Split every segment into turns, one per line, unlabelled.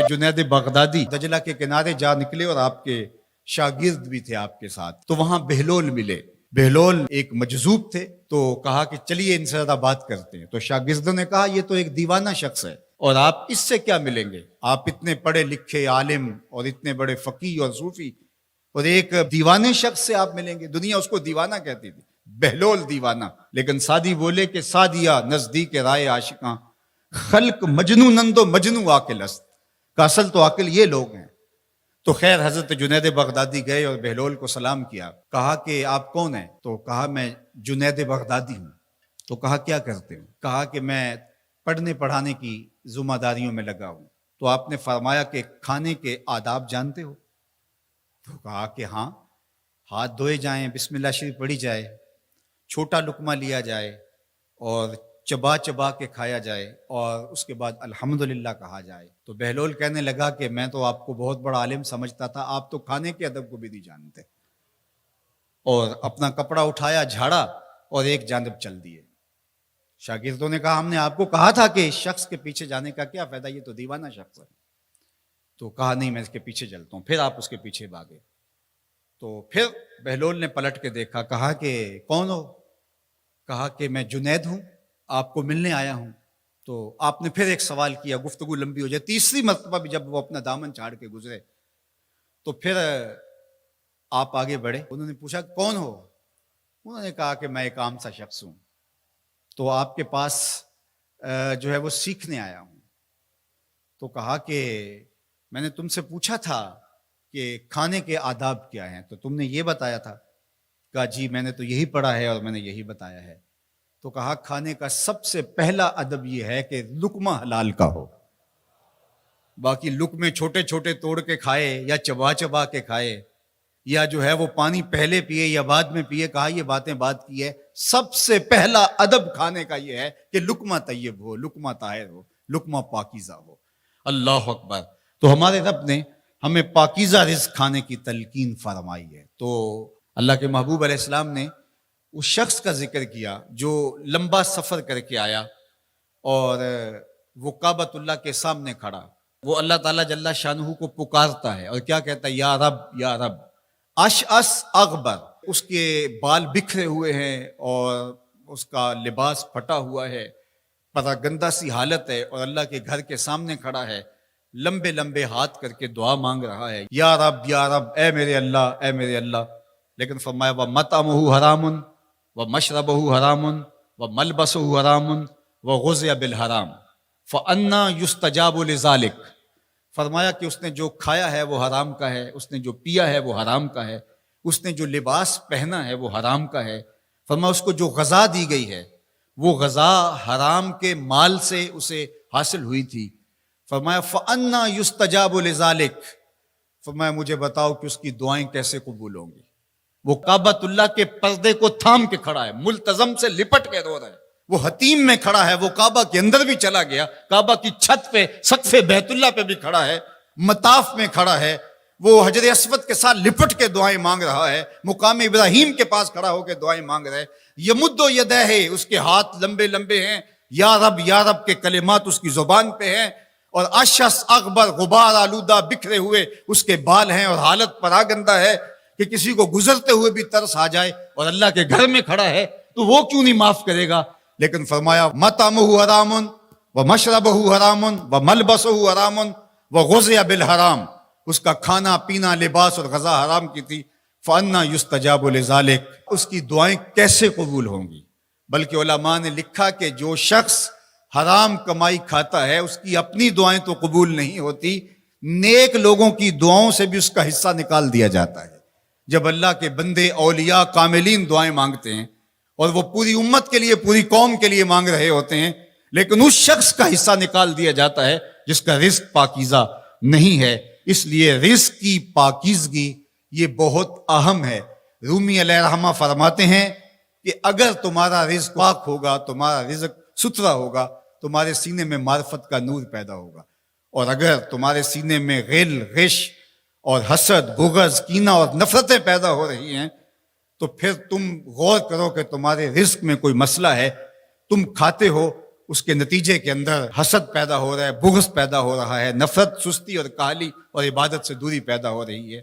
جنید بغدادی دجلہ کے کنارے جا نکلے اور آپ کے شاگرد بھی تھے آپ کے ساتھ، تو وہاں بہلول ملے۔ بہلول ایک مجذوب تھے، تو کہا کہ چلیے ان سے زیادہ بات کرتے ہیں۔ تو شاگردوں نے کہا یہ تو ایک دیوانہ شخص ہے اور آپ اس سے کیا ملیں گے، آپ اتنے پڑھے لکھے عالم اور اتنے بڑے فقیہ اور صوفی، اور ایک دیوانے شخص سے آپ ملیں گے؟ دنیا اس کو دیوانہ کہتی تھی، بہلول دیوانہ۔ لیکن سعدی بولے کہ سعدیہ نزدیک رائے عاشقاں، خلق مجنو نندو مجنو عاقل است، کا اصل تو عاقل یہ لوگ ہیں۔ تو خیر حضرت جنید بغدادی گئے اور بہلول کو سلام کیا، کہا کہ آپ کون ہیں؟ تو کہا میں جنید بغدادی ہوں۔ تو کہا کیا کرتے ہوں؟ کہا کہ میں پڑھنے پڑھانے کی ذمہ داریوں میں لگا ہوں۔ تو آپ نے فرمایا کہ کھانے کے آداب جانتے ہو؟ تو کہا کہ ہاں، ہاتھ دھوئے جائیں، بسم اللہ شریف پڑھی جائے، چھوٹا لقمہ لیا جائے اور چبا چبا کے کھایا جائے، اور اس کے بعد الحمدللہ کہا جائے۔ تو بہلول کہنے لگا کہ میں تو آپ کو بہت بڑا عالم سمجھتا تھا، آپ تو کھانے کے ادب کو بھی نہیں جانتے۔ اور اپنا کپڑا اٹھایا، جھاڑا اور ایک جانب چل دیے۔ شاگردوں نے کہا ہم نے آپ کو کہا تھا کہ شخص کے پیچھے جانے کا کیا فائدہ، یہ تو دیوانہ شخص ہے۔ تو کہا نہیں، میں اس کے پیچھے چلتا ہوں۔ پھر آپ اس کے پیچھے بھاگے۔ تو پھر بہلول نے پلٹ کے دیکھا، کہا کہ کون ہو؟ کہا کہ میں جنید ہوں، آپ کو ملنے آیا ہوں۔ تو آپ نے پھر ایک سوال کیا، گفتگو لمبی ہو جائے۔ تیسری مرتبہ بھی جب وہ اپنا دامن چاڑ کے گزرے تو پھر آپ آگے بڑھے۔ انہوں نے پوچھا کون ہو؟ انہوں نے کہا کہ میں ایک عام سا شخص ہوں، تو آپ کے پاس جو ہے وہ سیکھنے آیا ہوں۔ تو کہا کہ میں نے تم سے پوچھا تھا کہ کھانے کے آداب کیا ہیں، تو تم نے یہ بتایا تھا۔ کہا جی میں نے تو یہی پڑھا ہے اور میں نے یہی بتایا ہے۔ تو کہا کھانے کا سب سے پہلا ادب یہ ہے کہ لقمہ حلال کا ہو، باقی لقمے چھوٹے چھوٹے توڑ کے کھائے یا چبا چبا کے کھائے یا جو ہے وہ پانی پہلے پیے یا بعد میں پیے، کہا یہ باتیں بات کی ہے، سب سے پہلا ادب کھانے کا یہ ہے کہ لقمہ طیب ہو، لقمہ طاہر ہو، لقمہ پاکیزہ ہو۔ اللہ اکبر۔ تو ہمارے رب نے ہمیں پاکیزہ رزق کھانے کی تلقین فرمائی ہے۔ تو اللہ کے محبوب علیہ السلام نے اس شخص کا ذکر کیا جو لمبا سفر کر کے آیا اور وہ کعبۃ اللہ کے سامنے کھڑا، وہ اللہ تعالیٰ جل شانہ کو پکارتا ہے اور کیا کہتا ہے؟ یا رب یا رب۔ اشعث اغبر، اس کے بال بکھرے ہوئے ہیں اور اس کا لباس پھٹا ہوا ہے، پراگندہ سی حالت ہے، اور اللہ کے گھر کے سامنے کھڑا ہے، لمبے لمبے ہاتھ کر کے دعا مانگ رہا ہے، یا رب اے میرے اللہ، اے میرے اللہ۔ لیکن فرمایا وَمَطْعَمُهُ حَرَامٌ وَمَشْرَبُهُ حَرَامٌ وَمَلْبَسُهُ حَرَامٌ وَغُذِّيَ بِالْحَرَامِ فَأَنَّىٰ يُسْتَجَابُ لِذَٰلِكَ۔ فرمایا کہ اس نے جو کھایا ہے وہ حرام کا ہے، اس نے جو پیا ہے وہ حرام کا ہے، اس نے جو لباس پہنا ہے وہ حرام کا ہے۔ فرمایا اس کو جو غذا دی گئی ہے وہ غذا حرام کے مال سے اسے حاصل ہوئی تھی۔ فرمایا فَأَنَّىٰ يُسْتَجَابُ لِذَٰلِكَ۔ فرمایا مجھے بتاؤ کہ اس کی دعائیں کیسے قبول ہوں گی؟ وہ کعبۃ اللہ کے پردے کو تھام کے کھڑا ہے، ملتزم سے لپٹ کے رو رہا ہے، وہ حتیم میں کھڑا ہے، وہ کعبہ کے اندر بھی چلا گیا، کعبہ کی چھت پہ سقف بیت اللہ پہ بھی کھڑا ہے، مطاف میں کھڑا ہے، وہ حجر اسود کے ساتھ لپٹ کے دعائیں مانگ رہا ہے، مقام ابراہیم کے پاس کھڑا ہو کے دعائیں مانگ رہا ہے۔ یمد یدہ، اس کے ہاتھ لمبے لمبے ہیں، یا رب کے کلمات اس کی زبان پہ ہیں، اور اشعث اغبر، غبار آلودہ بکھرے ہوئے اس کے بال ہیں، اور حالت پراگندہ ہے کہ کسی کو گزرتے ہوئے بھی ترس آ جائے، اور اللہ کے گھر میں کھڑا ہے تو وہ کیوں نہیں معاف کرے گا؟ لیکن فرمایا مطعمہ حرام ومشربہ حرام وملبسہ حرام وغذی بالحرام، اس کا کھانا پینا لباس اور غذا حرام کی تھی۔ فأنیٰ یستجاب لذالک، اس کی دعائیں کیسے قبول ہوں گی؟ بلکہ علماء نے لکھا کہ جو شخص حرام کمائی کھاتا ہے اس کی اپنی دعائیں تو قبول نہیں ہوتی، نیک لوگوں کی دعاؤں سے بھی اس کا حصہ نکال دیا جاتا ہے۔ جب اللہ کے بندے اولیاء کاملین دعائیں مانگتے ہیں اور وہ پوری امت کے لیے، پوری قوم کے لیے مانگ رہے ہوتے ہیں، لیکن اس شخص کا حصہ نکال دیا جاتا ہے جس کا رزق پاکیزہ نہیں ہے۔ اس لیے رزق کی پاکیزگی یہ بہت اہم ہے۔ رومی علیہ الرحمہ فرماتے ہیں کہ اگر تمہارا رزق پاک ہوگا، تمہارا رزق ستھرا ہوگا، تمہارے سینے میں معرفت کا نور پیدا ہوگا، اور اگر تمہارے سینے میں غل، غش اور حسد، بغض، کینہ اور نفرتیں پیدا ہو رہی ہیں تو پھر تم غور کرو کہ تمہارے رزق میں کوئی مسئلہ ہے۔ تم کھاتے ہو اس کے نتیجے کے اندر حسد پیدا ہو رہا ہے، بغض پیدا ہو رہا ہے، نفرت، سستی اور کاہلی اور عبادت سے دوری پیدا ہو رہی ہے۔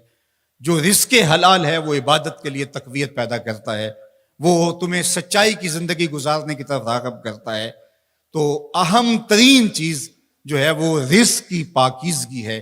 جو رزق حلال ہے وہ عبادت کے لیے تقویت پیدا کرتا ہے، وہ تمہیں سچائی کی زندگی گزارنے کی طرف راغب کرتا ہے۔ تو اہم ترین چیز جو ہے وہ رزق کی پاکیزگی ہے،